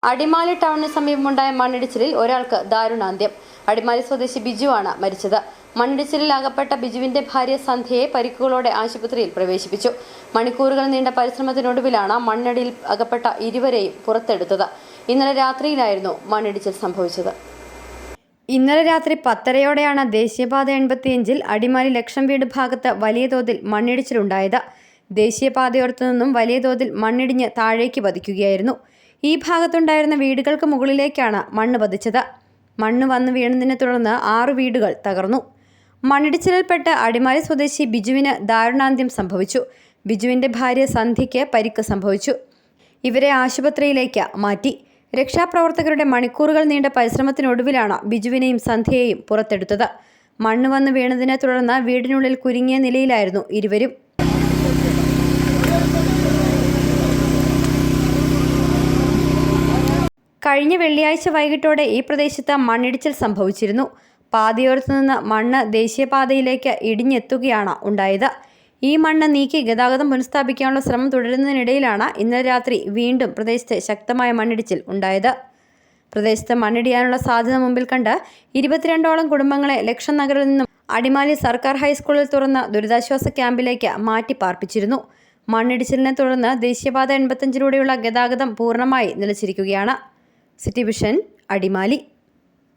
അടിമാലി ടൗണിന് സമീപമുണ്ടായ മണ്ണിടിച്ചിലിൽ ഒരാൾക്ക് ദാരുണാന്ത്യം. അടിമാലി സ്വദേശി ബിജുവാണ് മരിച്ചത്. മണ്ണിടിച്ചിലിൽ അകപ്പെട്ട ബിജുവിന്റെ ഭാര്യ സന്ധ്യയെ പരിക്കുകളോടെ ആശുപത്രിയിൽ പ്രവേശിപ്പിച്ചു. മണിക്കൂറുകൾ നീണ്ട പരിശ്രമത്തിനൊടുവിലാണ് മണ്ണിടിയിൽ അകപ്പെട്ട ഇരുവരെയും പുറത്തെടുത്തത്. ഇന്നലെ രാത്രിയിലായിരുന്നു മണ്ണിടിച്ചിൽ സംഭവിച്ചത്. ഇന്നലെ രാത്രി 10:30യോടെയാണ് ദേശീയപാത 85-ൽ അടിമാലി ലക്ഷം വീട് ഭാഗത്ത് വലിയ തോതിൽ മണ്ണിടിച്ചിലുണ്ടായത്. ദേശീയപാതയോരത്തു നിന്നും വലിയ തോതിൽ മണ്ണിടിഞ്ഞ് താഴേക്ക് പതിക്കുകയായിരുന്നു. ഈ ഭാഗത്തുണ്ടായിരുന്ന വീടുകൾക്ക് മുകളിലേക്കാണ് മണ്ണ് പതിച്ചത്. മണ്ണ് വന്ന് വീണതിനെ തുടർന്ന് 6 വീടുകൾ തകർന്നു. മണ്ണിടിച്ചിലിൽപ്പെട്ട് അടിമാലി സ്വദേശി ബിജുവിന് ദാരുണാന്ത്യം സംഭവിച്ചു. ബിജുവിന്റെ ഭാര്യ സന്ധ്യയ്ക്ക് പരിക്ക് സംഭവിച്ചു. ഇവരെ ആശുപത്രിയിലേക്ക് മാറ്റി. രക്ഷാപ്രവർത്തകരുടെ മണിക്കൂറുകൾ നീണ്ട പരിശ്രമത്തിനൊടുവിലാണ് ബിജുവിനെയും സന്ധ്യയെയും പുറത്തെടുത്തത്. മണ്ണ് വന്ന് വീണതിനെ തുടർന്ന് വീടിനുള്ളിൽ കുരുങ്ങിയ നിലയിലായിരുന്നു ഇരുവരും. കഴിഞ്ഞ വെള്ളിയാഴ്ച വൈകിട്ടോടെ ഈ പ്രദേശത്ത് മണ്ണിടിച്ചിൽ സംഭവിച്ചിരുന്നു. പാതയോരത്തു നിന്ന് മണ്ണ് ദേശീയപാതയിലേക്ക് ഇടിഞ്ഞെത്തുകയാണ് ഉണ്ടായത്. ഈ മണ്ണ് നീക്കി ഗതാഗതം പുനഃസ്ഥാപിക്കാനുള്ള ശ്രമം തുടരുന്നതിനിടയിലാണ് ഇന്നലെ രാത്രി വീണ്ടും പ്രദേശത്ത് ശക്തമായ മണ്ണിടിച്ചിൽ ഉണ്ടായത്. പ്രദേശത്ത് മണ്ണിടിയാനുള്ള സാധ്യത മുമ്പിൽ കണ്ട് 22ഓളം കുടുംബങ്ങളെ ലക്ഷം നഗറിൽ നിന്നും അടിമാലി സർക്കാർ ഹൈസ്കൂളിൽ തുറന്ന ദുരിതാശ്വാസ ക്യാമ്പിലേക്ക് മാറ്റി പാർപ്പിച്ചിരുന്നു. മണ്ണിടിച്ചിലിനെ തുടർന്ന് ദേശീയപാത 85-ലൂടെയുള്ള ഗതാഗതം പൂർണ്ണമായി നിലച്ചിരിക്കുകയാണ്. City vision, Adimali.